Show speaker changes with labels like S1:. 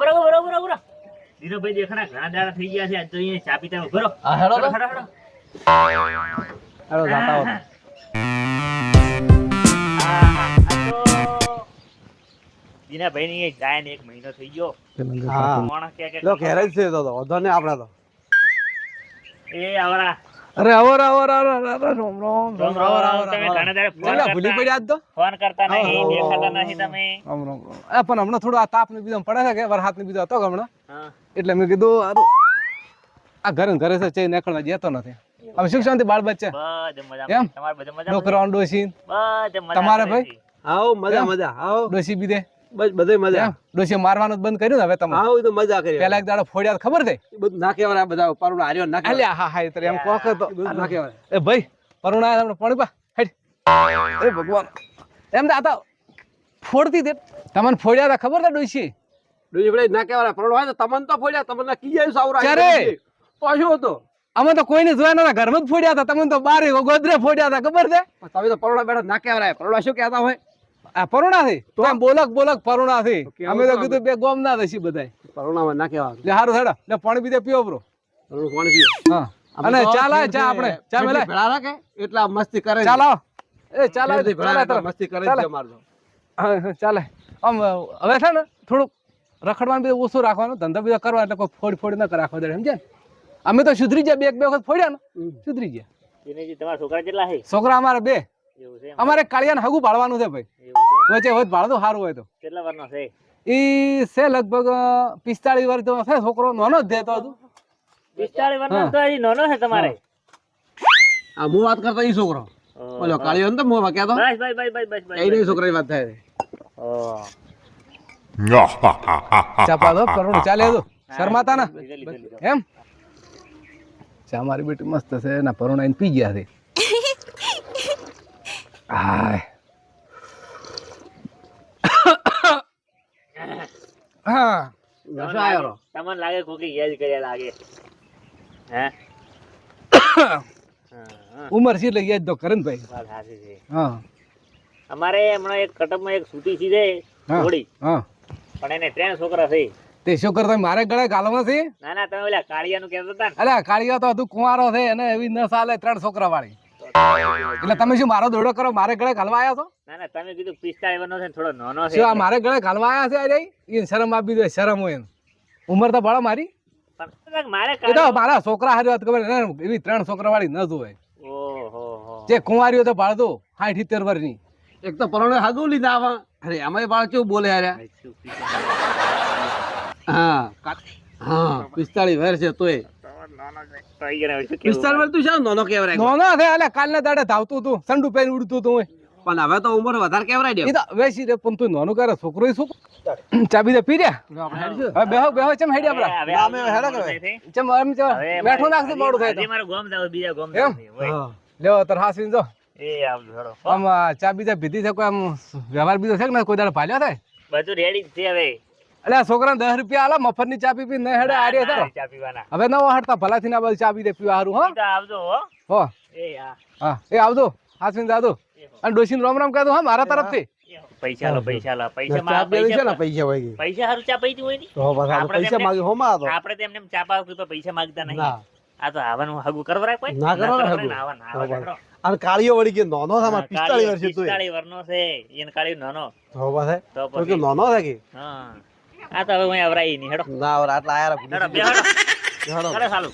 S1: બરોબર ધીરુભાઈ દેખાણા ઘણા દાડા થઈ ગયા છે આજ તો અહીંયા ચા પીતા ભરો
S2: હા હેડો તો
S1: હેડો
S2: જાતા હો
S1: દીનાભાઈ ની ગાય ને 1 મહિનો થઈ ગયો
S3: હા
S1: મોણા કે
S3: લો ઘેર જ છે તો વધો ને આપડા તો
S1: એ આવરા
S2: અરે આવર રોમ
S1: તમે ઘણા દાડા
S2: ભૂલી પડ્યા આજ તો
S1: ફોન કરતા નહીં દેખાતા નહીં તમે
S2: રોમ પણ હમણાં થોડું આ તાપ ને બીજો પડે છે કે વરસાદ ને બીજો હતો હમણાં
S1: હા
S2: એટલે મેં કીધું આ ઘરે ને ઘરે છે ચઈ નીકળવા જતો નથી હવે સુખ શાંતિ બાળ બચ્ચા
S1: બધે મજા
S2: એમ?
S1: તમારે બધે મજા
S2: છોકરાઓ ડોસી
S1: બધે મજા
S2: તમારે ભાઈ?
S3: આવો મજા આવો
S2: ડોસી બીદે
S3: બસ બધે મજા
S2: ડોસી મારવાનું જ બંધ કર્યું ને હવે તમે
S3: આવો તો મજા કરી
S2: પેલા એક દાડો ફોડ્યા ખબર થઈ
S3: બધું ના કહેવાય બધા પરુણ હાર્યો ના કહેવાય
S2: અલ્યા હા એટલે એમ કોક તો
S3: બધું ના કહેવાય
S2: એ ભાઈ પરુણા તમને પાણી પા હેડ એ ભગવાન એમ આ તો ફોડતી તે તમને ફોડ્યા હતા ખબર છે ડોસી
S3: ડોજી ભાઈ ના કહેવાય પરુણ હોય તો તમને તો ફોડ્યા તમને કી જાય સાવરા
S2: ક્યારે?
S3: તો શું હતો
S2: અમે તો કોઈને જોયા નતા ઘરમાં જ ફોડ્યા હતા તમને તો બારે ગોદરે ફોડ્યા હતા ખબર છે
S3: તમે તો પરુણા બેઠા ના કહેવાય પરુણા શું કહેતા હોય
S2: આ પરુણા થી તો આમ બોલક પરુણા થી
S3: કેવું
S2: અમે તો
S3: કામ?
S2: કીધું બે ગોમ ના થશી બધાય
S3: પરુણા ના કહેવાય
S2: લે હારું હેડો લે પાણી બીજે પીવો બ્રો
S3: પરુણ પાણી પીઓ
S2: હા અને ચા લાય ચા આપણે ચા મેલાય
S3: ભેળા રાખે એટલા મસ્તી કરે
S2: ચા લાવો એ ચા લાવ
S3: ભેળા મસ્તી કરે છે મારતો
S2: હા ચાલે આમ હવે છે ને થોડુંક રખડવાનું બીજું ઓછું રાખવાનું ધંધો બીજો કરવા એટલે કોઈ ફોડ ન રાખવા દે સમજે અમે તો સુધરી ગયા બે વખત ફોડ્યા ને સુધરી ગયા
S1: દિનેશજી તમારા છોકરા કેટલા છે
S2: છોકરા અમારે બે
S1: એવું છે
S2: અમારે કાળિયાને હગું ભાળવાનું છે ભાઈ
S1: એવું છે
S2: વચ્ચે હોય ભાડું સારું હોય તો
S1: કેટલા વારનો છે
S2: ઈ છે લગભગ 45 વર્ષ તો છે છોકરો નાનો જ દેતો હતું
S1: 45 વારનો તો હજી નાનો છે તમારે
S3: આ હું વાત કરતા ઈ છોકરો બોલો કાળીઓ ને તો હું કહેતો
S1: બસ
S3: એ નહીં છોકરાની વાત થાય
S2: ચાપા દો કરોડ ચાલે તો શરમાતા ના એમ ચા મારી બેટી મસ્ત છે ના પરોણા પી ગયા છે હાય હા
S3: નશો આયો
S1: તમને લાગે કોકી યાદ કર્યા લાગે હે
S2: ઉમર છે એટલે યાદ તો કરે ને ભાઈ
S1: વાત સાચી છે
S2: હા
S1: અમારે હમણાં એક કટપમાં એક સૂટી છે
S2: હા
S1: થોડી
S2: હા
S1: પણ એને 3 છોકરા છે
S2: તે શું કરતા મારે ગળે ગાલમાં છે
S1: ના ના તમે ઓલા કાળિયાનું કહેતા હતા ને
S2: અલ્યા કાળિયો તો હજુ કુંવારો છે અને એવી ન ચાલે 3 છોકરા વાળી એટલે તમે શું મારો દોડો કરો મારે ગળે ઘાલવા આવ્યા છો
S1: ના ના તમે કીધું 45 વર્ષનો છે ને થોડો નાનો છે
S2: શું આ મારે ગળે ઘાલવા આવ્યા છે અરે એ શરમ આપી દે શરમ હોય એને ઉંમર તો બળો મારી
S1: પણ મારે
S2: એ તો મારા છોકરા હારી વાત ખબર ને એવી 3 છોકરા વાળી ન જોવે
S1: ઓહો
S2: જે કુંવારીઓ તો ભાળતો 60-70 વર્ષની
S3: એક તો પરોણે હાગું લીધા આવા અરે આમાં બાળ કેવું બોલે યાર હા હા 45 વર્ષ છે તોય 45 વર્ષ તું શું નાનો કેવરાય
S2: નોનો છે અલ્યા કાલના દાડે ધાવતું તું સંડુ પહેરી ઉડતું તું
S3: પણ હવે તો ઉંમર વધારે કેવરાય દે
S2: એ તો વેસી રે પણ તું નાનું કરે છોકરો શું ચાબી દે પી રહ્યા હવે બેહો ચમ હેડી આપડા ચમ એમ બેઠો નાખશે મોડું થાય તો
S1: મારું ગામ જાવ બીજા ગામ
S2: એમ?
S1: જાવ
S2: લેવો તાર હાસીન જો
S1: એ આવજો હેડો
S2: આમ ચા બીજા પીધી છે કોઈ આમ વ્યવહાર બીજો છે કે ના કોઈ દાડે ભાલ્યો થાય
S1: બધું રેડી જ છે હવે
S2: એટલે છોકરા 10 રૂપિયા આલા મફત ની ચા પી ન હેડે આડે તારો
S1: ચા પીવાના
S2: હવે ન હડતા ભલાથી ના બલ ચા પી દે પીવા હારું
S1: ઈ તો આવજો હો
S2: હો
S1: એ હા
S2: હા એ આવજો હાસીન જાદો અને ડોશીને રામ રામ કહેતો હા મારા તરફથી
S1: પૈસા લો પૈસા
S3: ચા પીવી છે ને પૈસા હોય
S1: પૈસા હારું ચા પૈતી હોય ની
S3: તો પાછા
S1: આપણે
S3: પૈસા
S1: તેમને-
S3: માંગે હોમાં તો
S1: આપણે તો એમને એમ ચા પાવ તો પૈસા માંગતા નહીં
S3: ના.
S1: આ તો આવવાનું હગું કરવરાય કોઈ
S3: ના કરવરાય
S1: કરવરાય
S3: હગું.
S1: ને આવા ના આવા
S3: બરાબર.
S1: હેડો.
S3: અને કાળીઓ વળી કે નાનો છે મારે 45 વર્ષ છે તોય
S1: 45 વર્ષનો છે એને કાળી નાનો
S3: તો પાછા
S1: તો
S3: તો કે
S1: પછી
S3: નાનો છે કે
S1: હા આ તો હવે હું આવરાઈ ની હેડો
S3: ના હવે આટલા આયા
S1: હેડો બે હેડો
S3: હેડો
S1: કરે સાલું